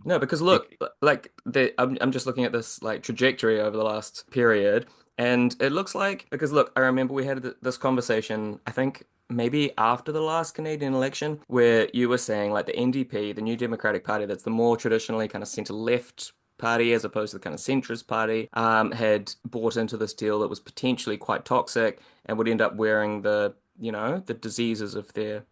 No, because look, Bec- like I'm just looking at this like trajectory over the last period, and it looks like because look, I remember we had this conversation, I think maybe after the last Canadian election, where you were saying like the NDP, the New Democratic Party, that's the more traditionally kind of centre left party as opposed to the kind of centrist party, had bought into this deal that was potentially quite toxic and would end up wearing the diseases of their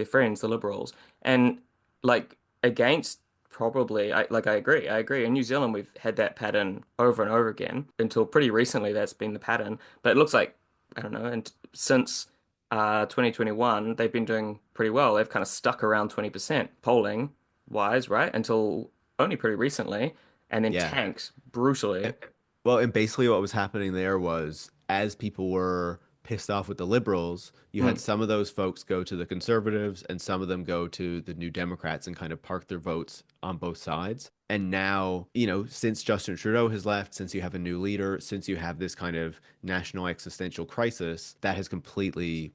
friends, the liberals, and like against. Probably, I agree. I agree. In New Zealand, we've had that pattern over and over again until pretty recently. That's been the pattern. But it looks like I don't know. And since 2021, they've been doing pretty well. They've kind of stuck around 20% polling wise, right? Until only pretty recently, and then yeah. tanked brutally. Well, and basically what was happening there was as people were pissed off with the liberals, you had Mm. some of those folks go to the conservatives and some of them go to the New Democrats and kind of park their votes on both sides. And now, since Justin Trudeau has left, since you have a new leader, since you have this kind of national existential crisis, that has completely,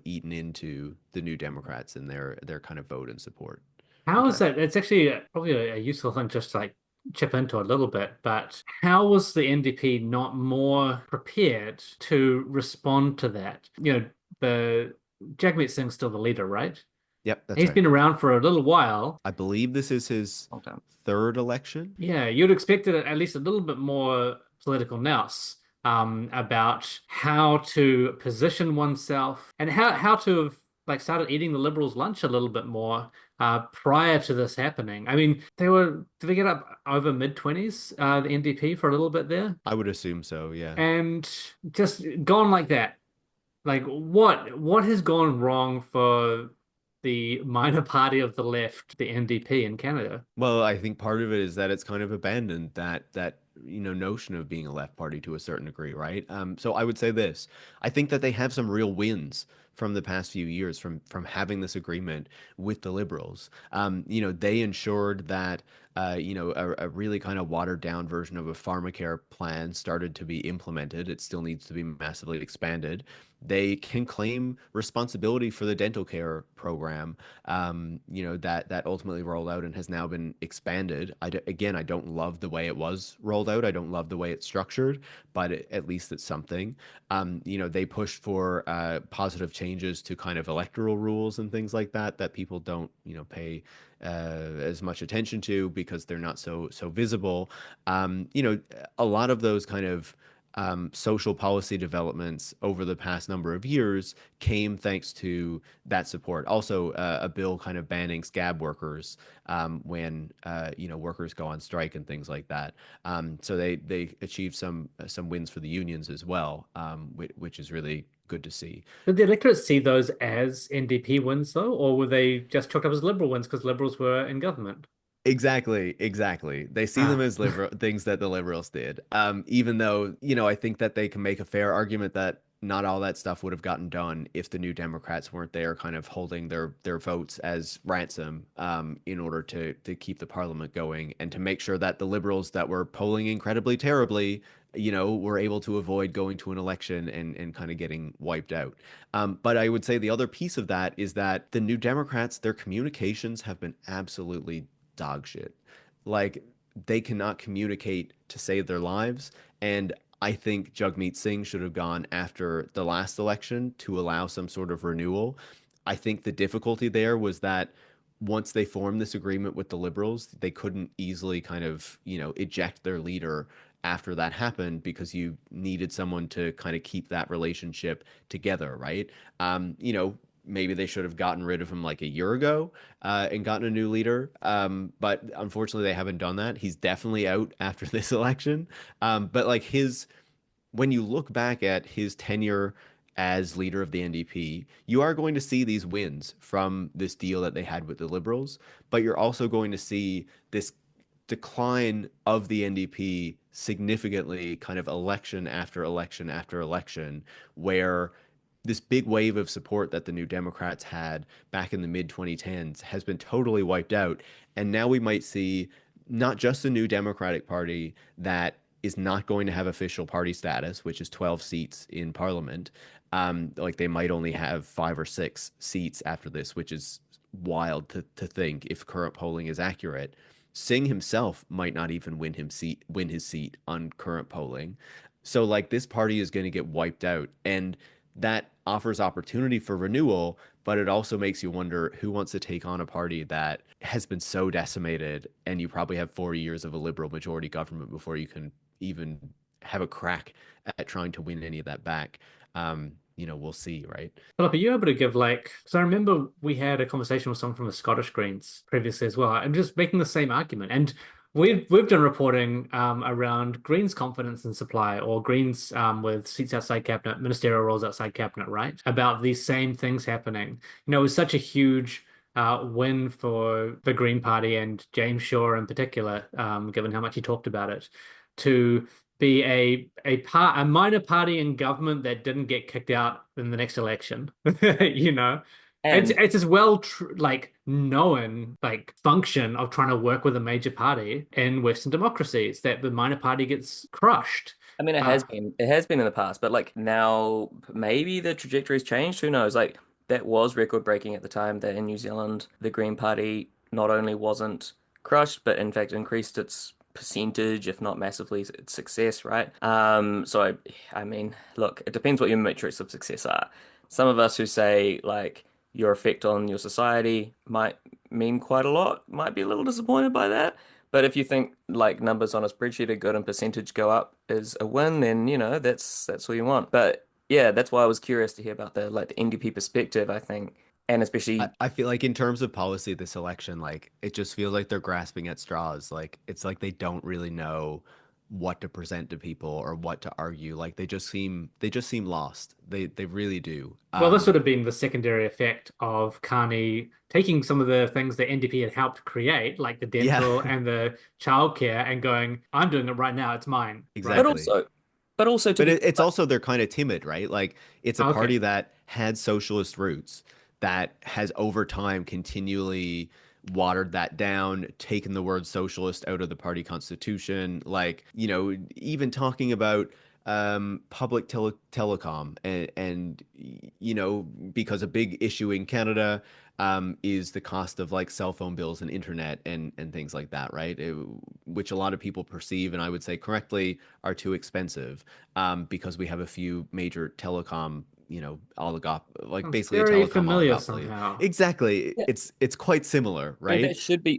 eaten into the New Democrats and their kind of vote and support. How is Okay. that? It's actually probably a useful thing just to like chip into a little bit, but how was the NDP not more prepared to respond to that? The Jagmeet Singh's still the leader, right? Yep, that's He's right. been around for a little while. I believe this is his Long time. third election. Yeah, you'd expect it at least a little bit more political nous about how to position oneself and how to have like started eating the Liberals' lunch a little bit more prior to this happening. I mean, did they get up over mid-20s, the NDP for a little bit there, I would assume so, yeah. and just gone like that. Like what has gone wrong for the minor party of the left, the NDP in Canada? Well, I think part of it is that it's kind of abandoned that notion of being a left party to a certain degree, right? So I would say this. I think that they have some real wins from the past few years from having this agreement with the liberals. They ensured that a really kind of watered down version of a pharmacare plan started to be implemented. It still needs to be massively expanded. They can claim responsibility for the dental care program, that ultimately rolled out and has now been expanded. Again, I don't love the way it was rolled out. I don't love the way it's structured, but at least it's something. They pushed for positive changes to kind of electoral rules and things like that people don't, pay as much attention to because they're not so visible. A lot of those kind of social policy developments over the past number of years came thanks to that support. Also, a bill kind of banning scab workers when workers go on strike and things like that. So they achieved some wins for the unions as well, which is really good to see. Did the electorate see those as NDP wins, though, or were they just chalked up as Liberal wins because Liberals were in government? Exactly, exactly. They see them Ah, as liberal things that the liberals did. Even though, I think that they can make a fair argument that not all that stuff would have gotten done if the New Democrats weren't there, kind of holding their votes as ransom, in order to keep the parliament going and to make sure that the liberals that were polling incredibly terribly, were able to avoid going to an election and kind of getting wiped out. But I would say the other piece of that is that the New Democrats, their communications have been absolutely dog shit. Like, they cannot communicate to save their lives. And I think Jagmeet Singh should have gone after the last election to allow some sort of renewal. I think the difficulty there was that once they formed this agreement with the Liberals, they couldn't easily kind of, eject their leader after that happened, because you needed someone to kind of keep that relationship together, right? Maybe they should have gotten rid of him like a year ago, and gotten a new leader. But unfortunately, they haven't done that. He's definitely out after this election. But like when you look back at his tenure as leader of the NDP, you are going to see these wins from this deal that they had with the Liberals, but you're also going to see this decline of the NDP significantly, kind of election after election after election, where this big wave of support that the New Democrats had back in the mid 2010s has been totally wiped out. And now we might see not just a new Democratic Party that is not going to have official party status, which is 12 seats in Parliament. Like, they might only have 5 or 6 seats after this, which is wild to think if current polling is accurate. Singh himself might not even win his seat on current polling. So like, this party is going to get wiped out, and that offers opportunity for renewal, but it also makes you wonder who wants to take on a party that has been so decimated, and you probably have 4 years of a liberal majority government before you can even have a crack at trying to win any of that back. We'll see, right? Philip, are you able to give like, because I remember we had a conversation with someone from the Scottish Greens previously as well. I'm just making the same argument. And we've done reporting around Greens confidence in supply, or Greens with seats outside cabinet, ministerial roles outside cabinet, right? About these same things happening. It was such a huge win for the Green Party and James Shaw in particular, given how much he talked about it, to be a minor party in government that didn't get kicked out in the next election. You know, it's And it's as well like known like function of trying to work with a major party in Western democracies that the minor party gets crushed. I mean, Uh, it has been in the past, but like now maybe the trajectory's changed. Who knows? Like, that was record breaking at the time, that in New Zealand the Green Party not only wasn't crushed, but in fact increased its percentage, if not massively, its success, right? I mean, look, it depends what your metrics of success are. Some of us who say like your effect on your society might mean quite a lot, might be a little disappointed by that. But if you think like numbers on a spreadsheet are good and percentage go up is a win, then that's what you want. But yeah, that's why I was curious to hear about the NDP perspective, I think, and I, especially I feel like in terms of policy this election, like, it just feels like they're grasping at straws. Like, it's like they don't really know what to present to people or what to argue. Like, they just seem lost. They really do. well, this would have been the secondary effect of Carney taking some of the things that NDP had helped create, like the Yeah, dental and the childcare, and going, "I'm doing it right now. It's mine." but Right? exactly. also but also to But be it's also, they're kind of timid, right? Like, it's a Okay. party that had socialist roots, that has over time continually watered that down, taken the word socialist out of the party constitution. Like, even talking about public telecom, and because a big issue in Canada is the cost of like cell phone bills and internet and things like that, right? Which a lot of people perceive, and I would say correctly, are too expensive, because we have a few major telecom, like Sounds basically a very telecom familiar oligopoly. somehow. Exactly. yeah, It's quite similar, I mean, right?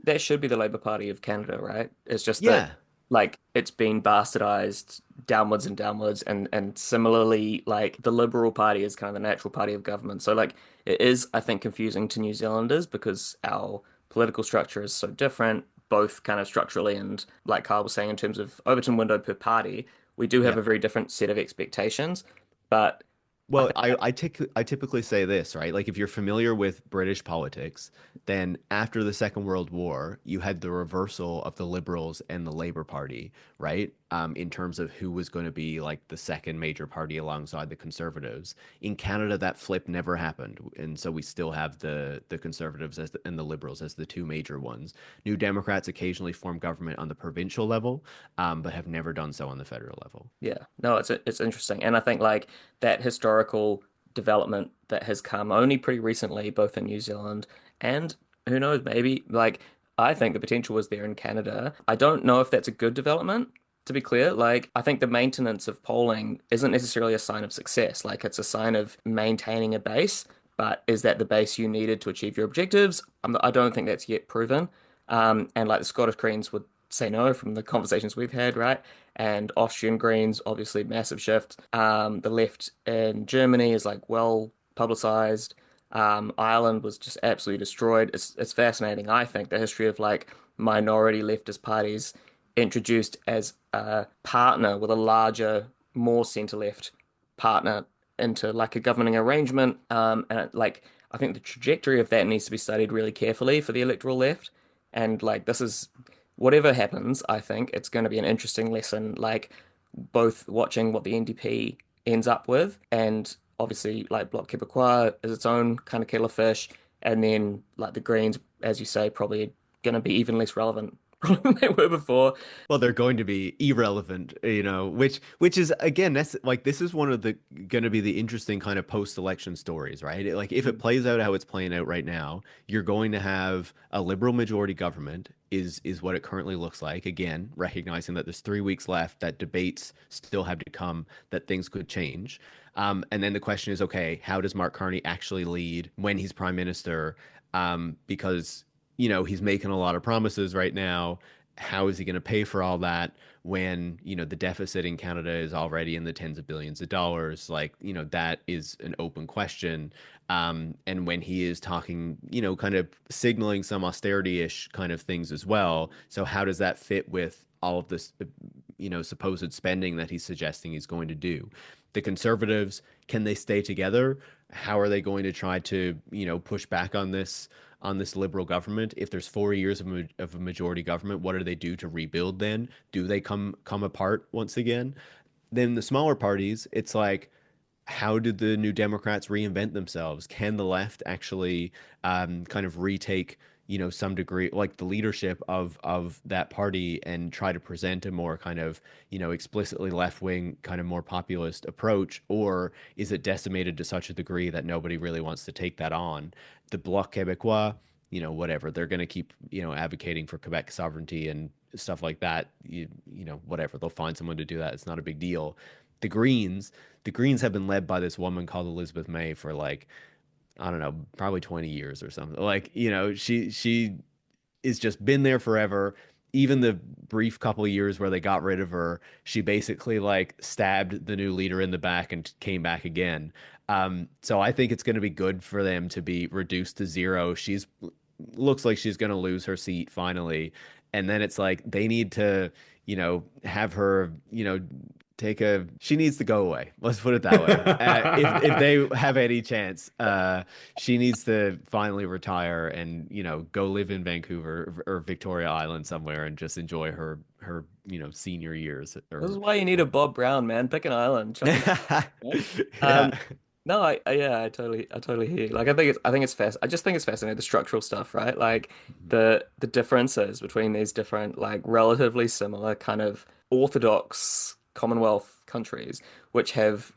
that should be the Labour Party of Canada, right? It's just that Yeah. like it's been bastardized downwards and downwards, and similarly like the Liberal Party is kind of the natural party of government. So like it is, I think, confusing to New Zealanders because our political structure is so different, both kind of structurally and like Carl was saying in terms of Overton window per party, we do have Yeah. a very different set of expectations. But Well, I typically say this, right? Like if you're familiar with British politics, then after the Second World War, you had the reversal of the Liberals and the Labour Party, right? In terms of who was going to be like the second major party alongside the Conservatives. In Canada, that flip never happened, and so we still have the Conservatives and the Liberals as the two major ones. New Democrats occasionally form government on the provincial level, but have never done so on the federal level. Yeah, no, it's interesting, and I think like that historical development that has come only pretty recently, both in New Zealand and who knows, maybe like I think the potential was there in Canada. I don't know if that's a good development, to be clear. Like I think the maintenance of polling isn't necessarily a sign of success. Like it's a sign of maintaining a base, but is that the base you needed to achieve your objectives? I don't think that's yet proven. And like the Scottish Greens would say no from the conversations we've had, right? And Austrian Greens, obviously massive shift. The left in Germany is like well publicized. Ireland was just absolutely destroyed. It's fascinating, I think, the history of like minority leftist parties introduced as a partner with a larger, more center-left partner into like a governing arrangement. Like I think the trajectory of that needs to be studied really carefully for the electoral left. And like this is whatever happens, I think it's going to be an interesting lesson, like both watching what the NDP ends up with, and obviously like Bloc Québécois is its own kind of kettle of fish, and then like the Greens, as you say, probably going to be even less relevant than they were before. Well, they're going to be irrelevant, which is again, that's like this is one of the going to be the interesting kind of post-election stories, right? Like if it plays out how it's playing out right now, you're going to have a liberal majority government is what it currently looks like. Again, recognizing that there's 3 weeks left, that debates still have to come, that things could change. And then the question is, okay, how does Mark Carney actually lead when he's prime minister? Because he's making a lot of promises right now. How is he going to pay for all that when, the deficit in Canada is already in the tens of billions of dollars? Like, that is an open question. And when he is talking, kind of signaling some austerity-ish kind of things as well. So how does that fit with all of this, supposed spending that he's suggesting he's going to do? The Conservatives, can they stay together? How are they going to try to, push back on this liberal government? If there's 4 years of a majority government, what do they do to rebuild then? Do they come apart once again? Then the smaller parties, it's like, how did the New Democrats reinvent themselves? Can the left actually kind of retake, some degree, like the leadership of that party and try to present a more kind of, explicitly left-wing, kind of more populist approach? Or is it decimated to such a degree that nobody really wants to take that on? The Bloc Québécois, whatever, they're going to keep, advocating for Quebec sovereignty and stuff like that. Whatever, they'll find someone to do that. It's not a big deal. The Greens have been led by this woman called Elizabeth May for like, I don't know, probably 20 years or something. Like, she is just been there forever. Even the brief couple of years where they got rid of her, she basically like stabbed the new leader in the back and came back again. So I think it's going to be good for them to be reduced to zero. She's looks like she's going to lose her seat finally. And then it's like they need to, have her, she needs to go away. Let's put it that way. If they have any chance, she needs to finally retire and, go live in Vancouver or Victoria Island somewhere and just enjoy her senior years. This is why you need a Bob Brown, man. Pick an island. Yeah. No, yeah, I totally hear you. Like, I think it's fast. I just think it's fascinating the structural stuff, right? Like the differences between these different, like, relatively similar kind of orthodox Commonwealth countries, which have,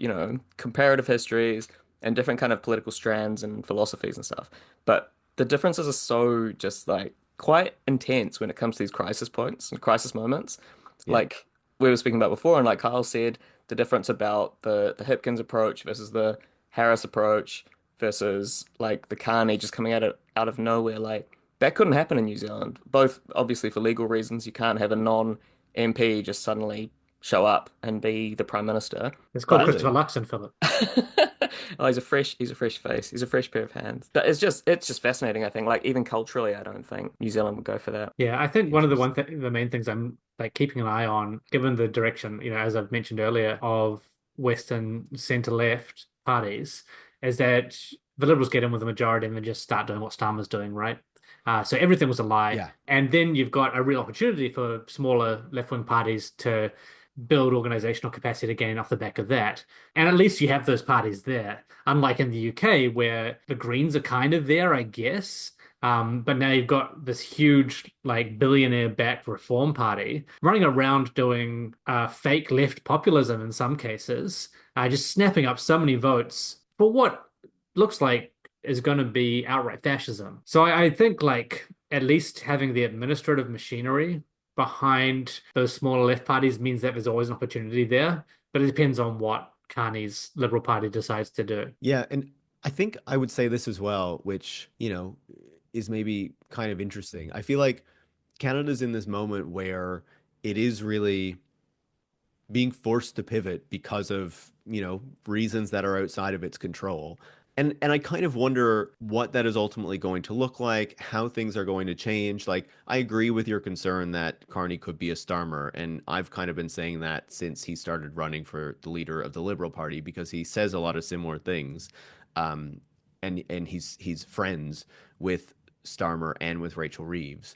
comparative histories and different kind of political strands and philosophies and stuff. But the differences are so just like quite intense when it comes to these crisis points and crisis moments. Yeah. Like we were speaking about before, and like Kyle said, the difference about the Hipkins approach versus the Harris approach versus like the Carney just coming out of nowhere. Like that couldn't happen in New Zealand. Both obviously for legal reasons. You can't have a non-MP just suddenly show up and be the Prime Minister. It's called But Christopher Luxon, Philip. oh, he's a fresh face. He's a fresh pair of hands. But it's just fascinating, I think. Like even culturally, I don't think New Zealand would go for that. Yeah, I think the main things I'm like keeping an eye on, given the direction, as I've mentioned earlier, of Western centre left, parties is that the Liberals get in with the majority and then just start doing what Starmer's doing, right? So everything was a lie. Yeah. And then you've got a real opportunity for smaller left-wing parties to build organizational capacity again off the back of that. And at least you have those parties there. Unlike in the UK, where the Greens are kind of there, I guess. But now you've got this huge, like, billionaire-backed Reform Party running around doing fake left populism in some cases, just snapping up so many votes for what looks like is going to be outright fascism. So I think, like, at least having the administrative machinery behind those smaller left parties means that there's always an opportunity there, but it depends on what Carney's Liberal Party decides to do. Yeah, and I think I would say this as well, which, is maybe kind of interesting. I feel like Canada's in this moment where it is really being forced to pivot because of, reasons that are outside of its control. And I kind of wonder what that is ultimately going to look like, how things are going to change. Like, I agree with your concern that Carney could be a Starmer, and I've kind of been saying that since he started running for the leader of the Liberal Party because he says a lot of similar things. And he's friends with Starmer and with Rachel Reeves.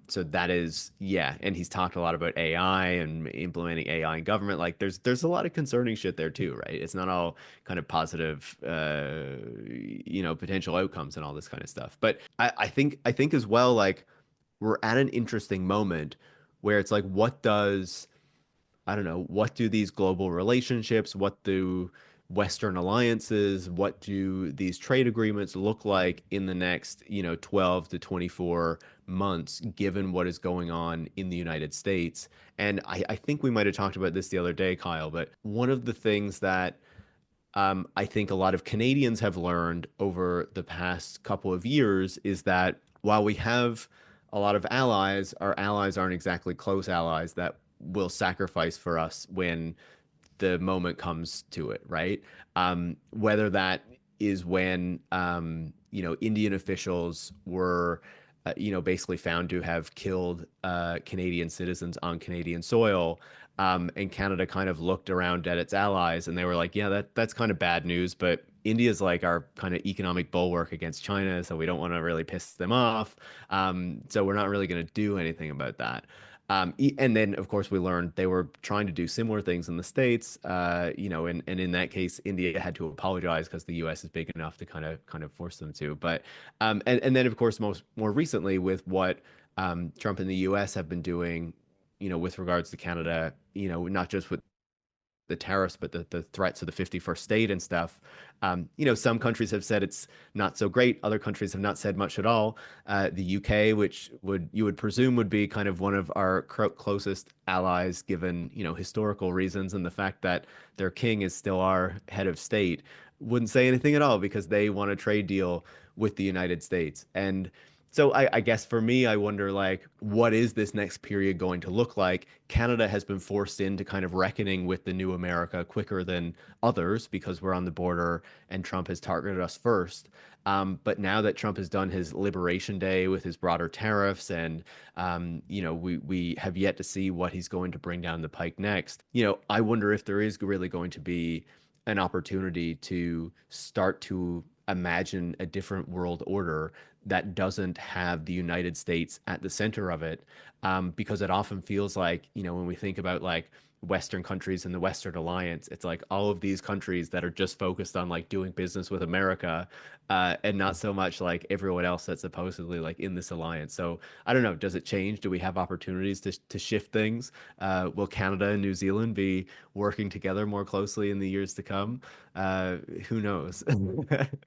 So that is, yeah, and he's talked a lot about AI and implementing AI in government. Like, there's a lot of concerning shit there too, right? It's not all kind of positive, potential outcomes and all this kind of stuff. But I think as well, like, we're at an interesting moment where it's like, I don't know, what do these global relationships, what do Western alliances, what do these trade agreements look like in the next, 12 to 24 months, given what is going on in the United States? And I think we might have talked about this the other day, Kyle, but one of the things that I think a lot of Canadians have learned over the past couple of years is that while we have a lot of allies, our allies aren't exactly close allies that will sacrifice for us when the moment comes to it, right? Whether that is when, Indian officials were, basically found to have killed Canadian citizens on Canadian soil. And Canada kind of looked around at its allies and they were like, yeah, that's kind of bad news, but India's like our kind of economic bulwark against China, so we don't want to really piss them off. So we're not really going to do anything about that. And then, of course, we learned they were trying to do similar things in the States, and in that case, India had to apologize because the U.S. is big enough to kind of force them to. But and then, of course, more recently with what Trump and the U.S. have been doing, with regards to Canada, not just with the tariffs, but the threats of the 51st state and stuff. Some countries have said it's not so great. Other countries have not said much at all. The UK, which you would presume would be kind of one of our closest allies, given, historical reasons and the fact that their king is still our head of state, wouldn't say anything at all because they want a trade deal with the United States. And so I guess for me, I wonder, like, what is this next period going to look like? Canada has been forced into kind of reckoning with the new America quicker than others because we're on the border and Trump has targeted us first. But now that Trump has done his Liberation Day with his broader tariffs and, we have yet to see what he's going to bring down the pike next. I wonder if there is really going to be an opportunity to start to imagine a different world order that doesn't have the United States at the center of it, because it often feels like, when we think about like Western countries and the Western Alliance, it's like all of these countries that are just focused on like doing business with America, and not so much like everyone else that's supposedly like in this alliance. So I don't know, does it change? Do we have opportunities to shift things? Will Canada and New Zealand be working together more closely in the years to come? Who knows?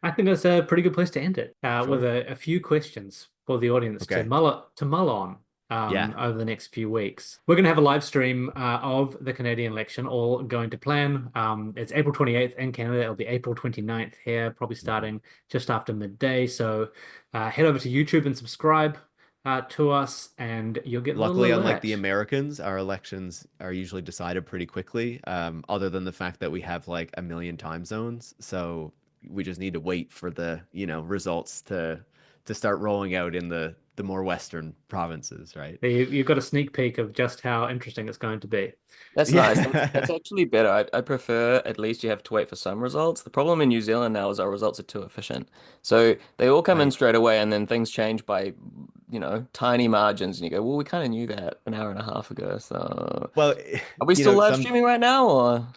I think that's a pretty good place to end it with Sure. a few questions for the audience to Okay. mull on Yeah. over the next few weeks. We're going to have a live stream of the Canadian election, all going to plan. It's April 28th in Canada. It'll be April 29th here, probably starting just after midday. So head over to YouTube and subscribe to us, and you'll get a little Luckily, unlike the alert. Americans, our elections are usually decided pretty quickly, other than the fact that we have like a million time zones. So we just need to wait for the, results to start rolling out in the the more Western provinces, right? You've got a sneak peek of just how interesting it's going to be. That's nice. That's Yeah. actually better. I prefer at least you have to wait for some results. The problem in New Zealand now is our results are too efficient. So they all come in Right. straight away and then things change by, tiny margins. And you go, well, we kind of knew that an hour and a half ago. So Well, are we still live streaming right now or?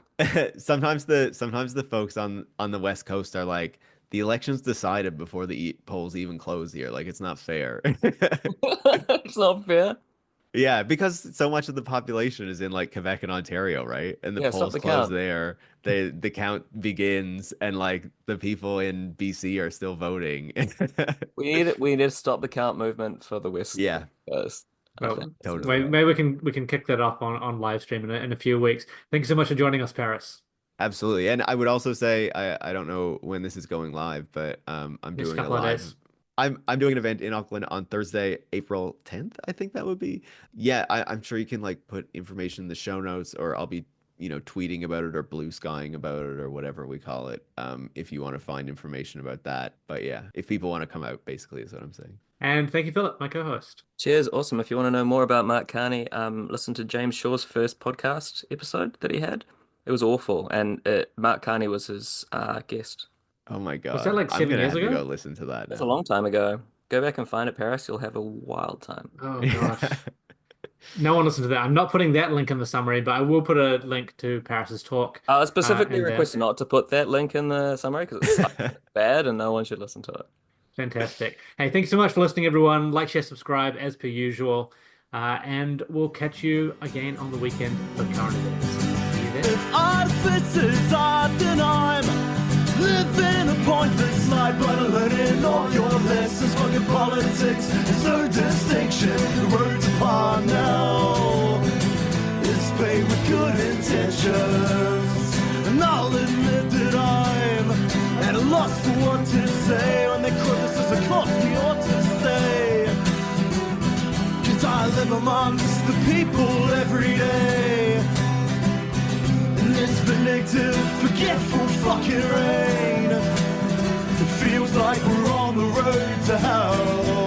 sometimes the folks on the West Coast are like, the election's decided before the polls even close here. Like, it's not fair. It's not fair. Yeah, because so much of the population is in like Quebec and Ontario, right? And the Yeah, stop polls the close count. there. The count begins, and like the people in BC are still voting. We need to stop the count movement for the West Yeah, Coast. I Well, think that's the totally. maybe we can kick that off on live stream in a few weeks. Thank you so much for joining us, Paris. Absolutely. And I would also say I don't know when this is going live, but I'm Next doing a couple of live days. I'm doing an event in Auckland on Thursday, April 10th, I think that would be. Yeah, I'm sure you can like put information in the show notes, or I'll be, tweeting about it or blue skying about it or whatever we call it, if you want to find information about that. But yeah, if people want to come out, basically is what I'm saying. And thank you, Philip, my co-host. Cheers, awesome. If you want to know more about Mark Carney, listen to James Shaw's first podcast episode that he had. It was awful, and Mark Carney was his guest. Oh my Was that God. like I'm 7 gonna years have to ago? go listen to that That's a now. long time ago. Go back and find it, Paris. You'll have a wild time. Oh gosh. No one listened to that. I'm not putting that link in the summary, but I will put a link to Paris's talk I specifically in there. request not to put that link in the summary because it sucks. It's bad, and no one should listen to it. Fantastic. Hey, thanks so much for listening, everyone. Like, share, subscribe as per usual. And we'll catch you again on the weekend for current events. See you then. If artificers are then I'm living a pointless life, but learning all your lessons. Fucking politics, there's no distinction. The road's upon now is paved with good intentions. And I'll admit that I'm at a loss for what to say when they criticism cost me ought to stay. Cause I live amongst the people every day. In this vindictive, forgetful fucking rain, it feels like we're on the road to hell.